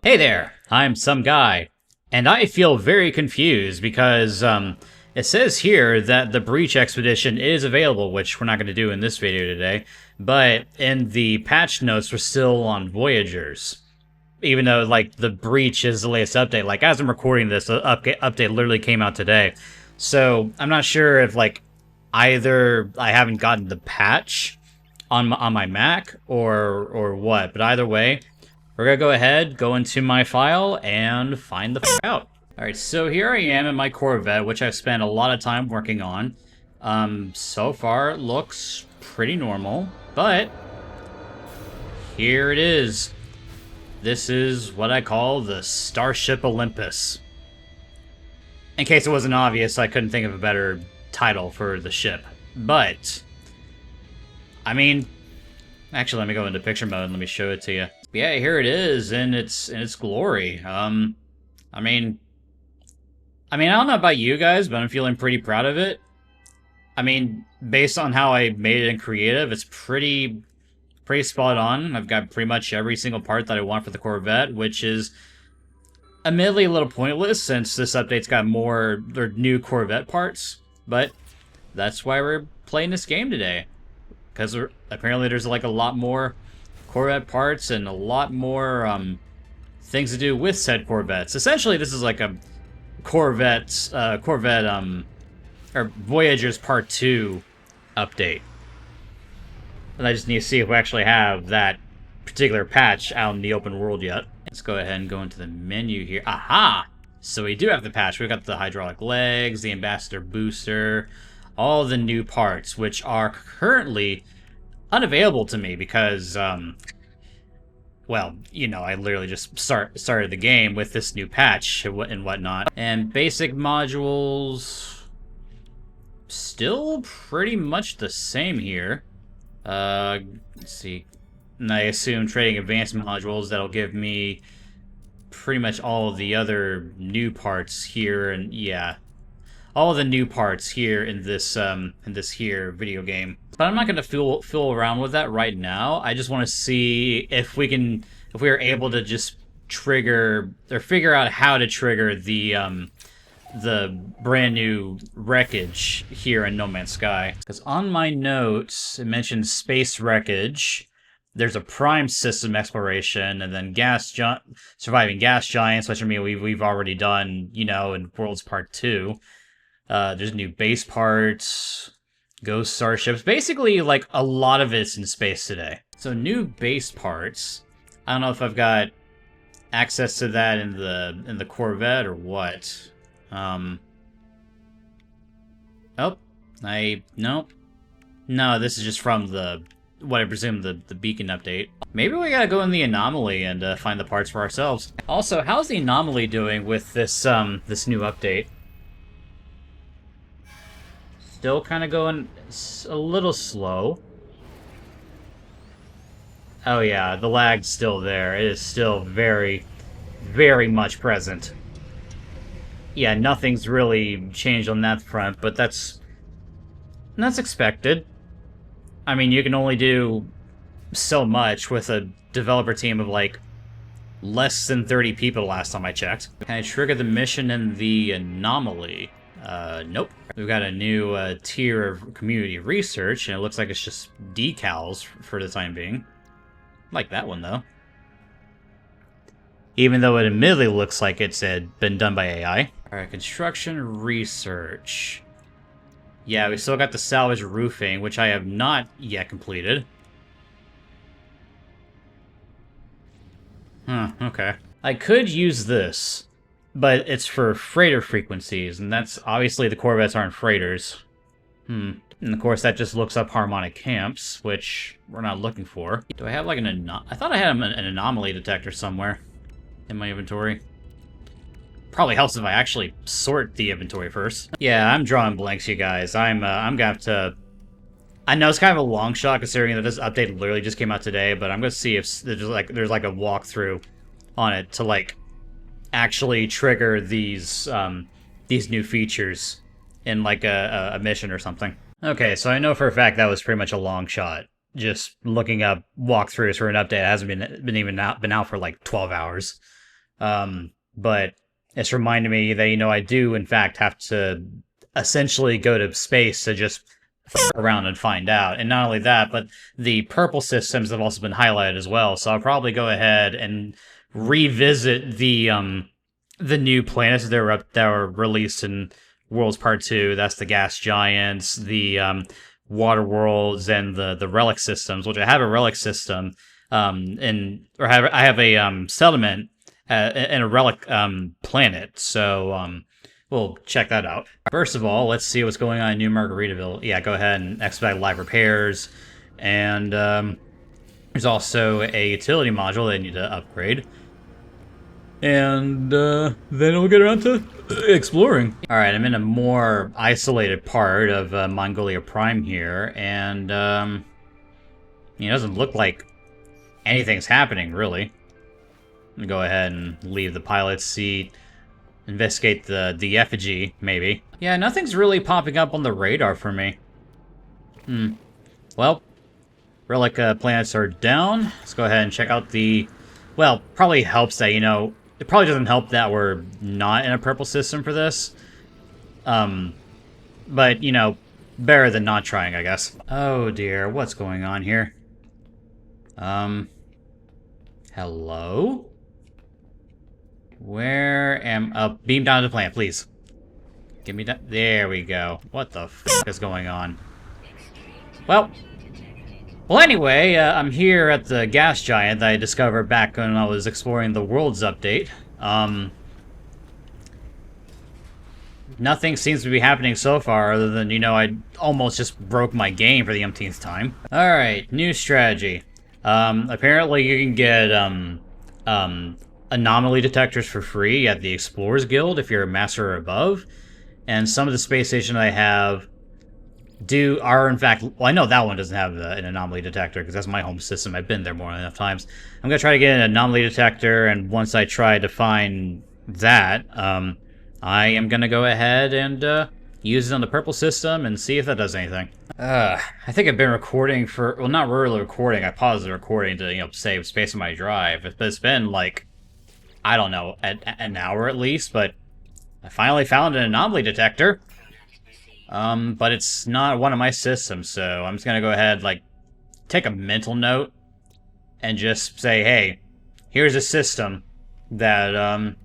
Hey there, I'm some guy, and I feel very confused because it says here that the Breach Expedition is available, which we're not going to do in this video today, but in the patch notes we're still on Voyagers. Even though, like, the Breach is the latest update, like, as I'm recording this, the update literally came out today. So, I'm not sure if, like, either I haven't gotten the patch on my Mac or what, but either way, we're gonna go ahead, go into my file, and find the out. Alright, so here I am in my Corvette, which I've spent a lot of time working on. So far it looks pretty normal, but here it is. This is what I call the Starship Olympus. In case it wasn't obvious, I couldn't think of a better title for the ship. But, I mean, actually, let me go into picture mode and let me show it to you. Yeah, here it is in its glory. I mean, I don't know about you guys, but I'm feeling pretty proud of it. I mean, based on how I made it in creative, it's pretty spot on. I've got pretty much every single part that I want for the Corvette, which is admittedly a little pointless since this update's got more new Corvette parts, but that's why we're playing this game today. Because apparently there's like a lot more Corvette parts and a lot more things to do with said Corvettes. Essentially, this is like a Corvette or Voyagers Part 2 update. And I just need to see if we actually have that particular patch out in the open world yet. Let's go ahead and go into the menu here. Aha! So we do have the patch. We've got the hydraulic legs, the ambassador booster, all the new parts, which are currently unavailable to me because, well, you know, I literally just started the game with this new patch and whatnot. And basic modules, still pretty much the same here. Let's see. And I assume trading advanced modules, that'll give me pretty much all of the other new parts here, and yeah, all the new parts here in this here video game. But I'm not going to fool around with that right now. I just want to see if we are able to just trigger or figure out how to trigger the brand new wreckage here in No Man's Sky. Because on my notes it mentions space wreckage. There's a prime system exploration, and then surviving gas giants, which I mean we've already done, you know, in Worlds Part 2. There's new base parts, ghost starships. Basically, like, a lot of it's in space today. So new base parts. I don't know if I've got access to that in the Corvette or what. No, this is just from what I presume the beacon update. Maybe we gotta go in the anomaly and find the parts for ourselves. Also, how's the anomaly doing with this this new update? Still kind of going a little slow. Oh yeah, the lag's still there. It is still very, very much present. Yeah, nothing's really changed on that front, but that's expected. I mean, you can only do so much with a developer team of, like, less than 30 people last time I checked. Can I trigger the mission in the anomaly? Nope. We've got a new tier of community research, and it looks like it's just decals for the time being. I like that one, though. Even though it admittedly looks like it's been done by AI. Alright, construction research. Yeah, we still got the salvage roofing, which I have not yet completed. Huh, okay. I could use this, but it's for freighter frequencies, and that's obviously the Corvettes aren't freighters. And of course that just looks up harmonic camps, which we're not looking for. Do I have like I thought I had an anomaly detector somewhere in my inventory. Probably helps if I actually sort the inventory first. Yeah, I'm drawing blanks, you guys. I'm gonna have to... I know it's kind of a long shot considering that this update literally just came out today, but I'm gonna see if there's like a walkthrough on it to, like, actually trigger these new features in, like, a mission or something. Okay, so I know for a fact that was pretty much a long shot. Just looking up walkthroughs for an update. It hasn't been out for like 12 hours. But it's reminding me that, I do, in fact, have to essentially go to space to just around and find out. And not only that, but the purple systems have also been highlighted as well. So I'll probably go ahead and revisit the new planets that were released in Worlds Part 2. That's the gas giants, the water worlds, and the relic systems, which I have a relic system I have a settlement in a relic planet. So we'll check that out. First of all, let's see what's going on in New Margaritaville. Yeah, go ahead and expedite live repairs. And there's also a utility module they need to upgrade. And then we'll get around to exploring. Alright, I'm in a more isolated part of Mongolia Prime here. And it doesn't look like anything's happening, really. I'm gonna go ahead and leave the pilot's seat. Investigate the effigy, maybe. Yeah, nothing's really popping up on the radar for me. Well, relic planets are down. Let's go ahead and check out the... Well, probably helps that, it probably doesn't help that we're not in a purple system for this. But, better than not trying, I guess. Oh dear, what's going on here? Hello? Where am... beam down to the planet, please. Give me that... There we go. What the f*** is going on? Well, anyway, I'm here at the gas giant that I discovered back when I was exploring the Worlds update. Nothing seems to be happening so far, other than, I almost just broke my game for the umpteenth time. Alright, new strategy. Apparently you can get, anomaly detectors for free at the Explorers Guild if you're a master or above. And some of the space stations I have are in fact... Well, I know that one doesn't have an anomaly detector because that's my home system. I've been there more than enough times. I'm going to try to get an anomaly detector, and once I try to find that, I am going to go ahead and use it on the purple system and see if that does anything. I think I've been recording for... Well, not really recording. I paused the recording to, save space on my drive. But it's been, like... I don't know, an hour at least, but I finally found an anomaly detector. But it's not one of my systems, so I'm just gonna go ahead, take a mental note and just say, hey, here's a system that,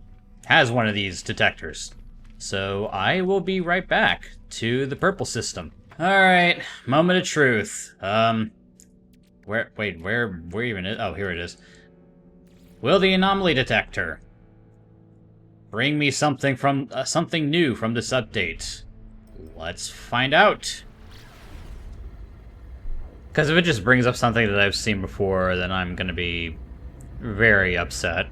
has one of these detectors. So I will be right back to the purple system. Alright, moment of truth. Where even is... Oh, here it is. Will the anomaly detector bring me something from something new from this update? Let's find out. Because if it just brings up something that I've seen before, then I'm going to be very upset.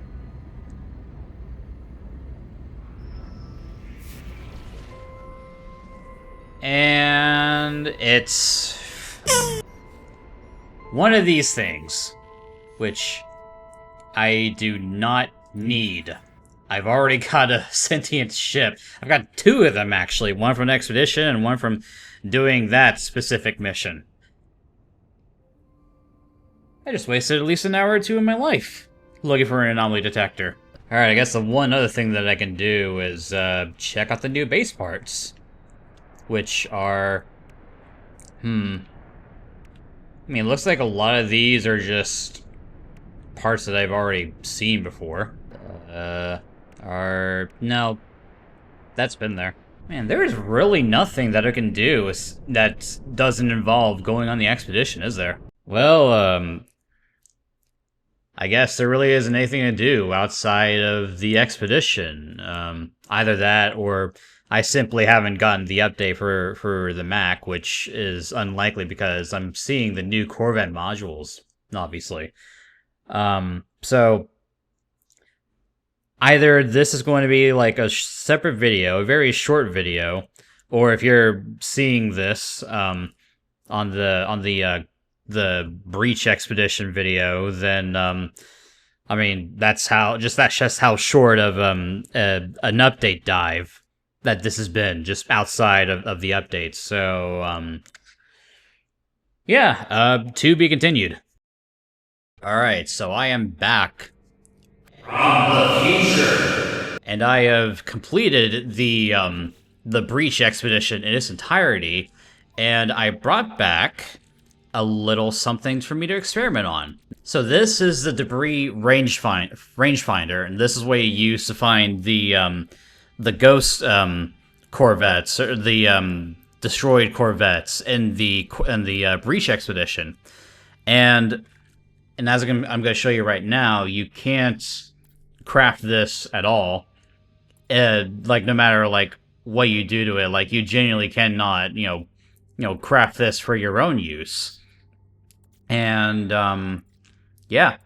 And it's one of these things, which I do not need. I've already got a sentient ship. I've got two of them, actually. One from an expedition and one from doing that specific mission. I just wasted at least an hour or two of my life looking for an anomaly detector. Alright, I guess the one other thing that I can do is check out the new base parts. Which are... I mean, it looks like a lot of these are just parts that I've already seen before. No. That's been there. Man, there's really nothing that I can do that doesn't involve going on the expedition, is there? Well, I guess there really isn't anything to do outside of the expedition. Either that, or I simply haven't gotten the update for the Mac, which is unlikely because I'm seeing the new Corvette modules, obviously. So either this is going to be like a separate video, a very short video, or if you're seeing this on the Breach Expedition video, then I mean that's just how short of an update dive that this has been, just outside of the updates. So yeah, to be continued. All right, so I am back from the future. and I have completed the breach expedition in its entirety, and I brought back a little something for me to experiment on. So this is the debris rangefinder, and this is what you use to find the ghost corvettes, or the destroyed corvettes in the breach expedition. And as I'm going to show you right now, you can't craft this at all. Like, no matter like what you do to it, like, you genuinely cannot, craft this for your own use. And yeah,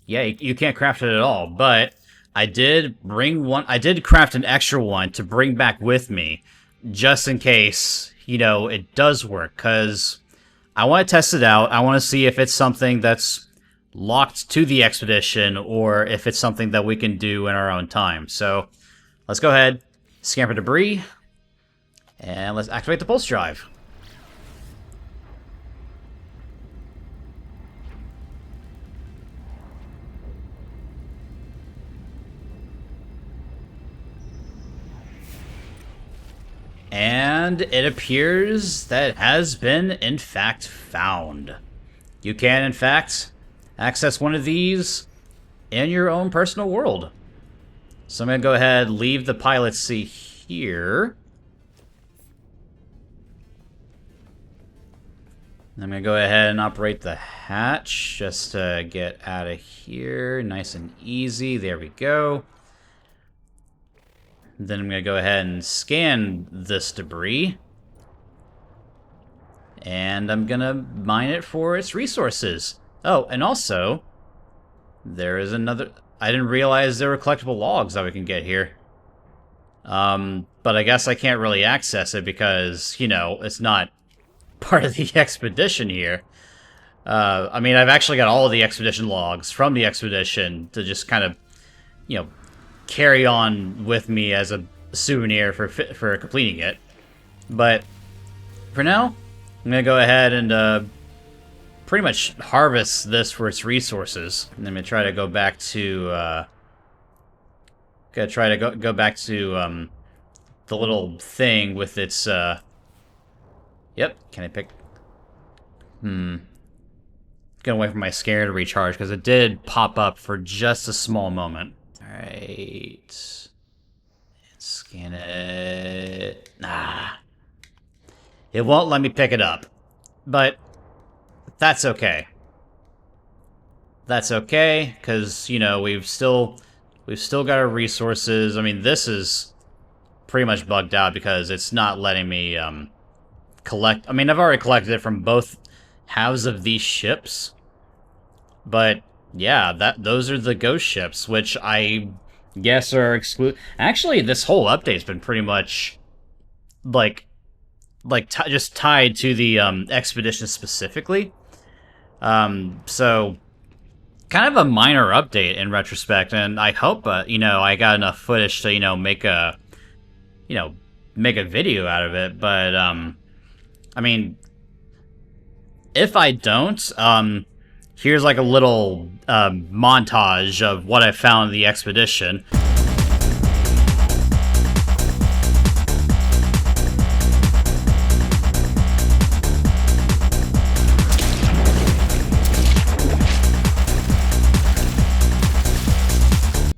you can't craft it at all. But I did bring one. I did craft an extra one to bring back with me, just in case, it does work, because I want to test it out. I want to see if it's something that's locked to the expedition, or if it's something that we can do in our own time. So let's go ahead, scan for debris, and let's activate the pulse drive. And it appears that it has been, in fact, found. You can, in fact, access one of these in your own personal world. So I'm going to go ahead and leave the pilot seat here. I'm going to go ahead and operate the hatch just to get out of here. Nice and easy. There we go. Then I'm going to go ahead and scan this debris. And I'm going to mine it for its resources. Oh, and also, there is another... I didn't realize there were collectible logs that we can get here. But I guess I can't really access it because, it's not part of the expedition here. I mean, I've actually got all of the expedition logs from the expedition to just kind of, carry on with me as a souvenir for completing it. But for now, I'm gonna go ahead and pretty much harvest this for its resources. And I'm gonna try to go back to go back to the little thing with its yep. Can I pick? Going away from my scanner to recharge because it did pop up for just a small moment. Alright. Scan it. It won't let me pick it up. But that's okay. That's okay, because, we've still got our resources. I mean, this is pretty much bugged out because it's not letting me collect. I mean, I've already collected it from both halves of these ships. But yeah, those are the ghost ships, which I guess are exclusive. Actually, this whole update's been pretty much just tied to the expedition specifically. So kind of a minor update in retrospect, and I hope I got enough footage to make a video out of it. But I mean, if I don't, here's like a little montage of what I found in the expedition.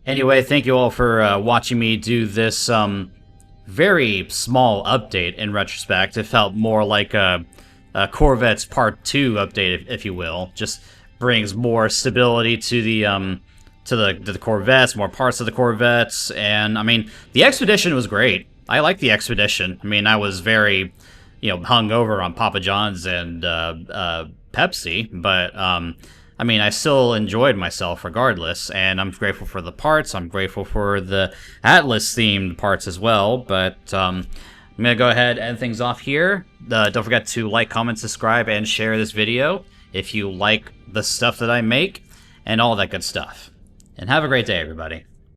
Anyway, thank you all for watching me do this very small update in retrospect. It felt more like a Corvettes Part 2 update, if you will. Just brings more stability to the Corvettes, more parts of the Corvettes, and I mean, the expedition was great. I liked the expedition. I mean, I was very, hungover on Papa John's and Pepsi, but I mean, I still enjoyed myself regardless, and I'm grateful for the parts. I'm grateful for the Atlas-themed parts as well, but I'm going to go ahead and end things off here. Don't forget to like, comment, subscribe, and share this video if you like the stuff that I make, and all that good stuff. And have a great day, everybody.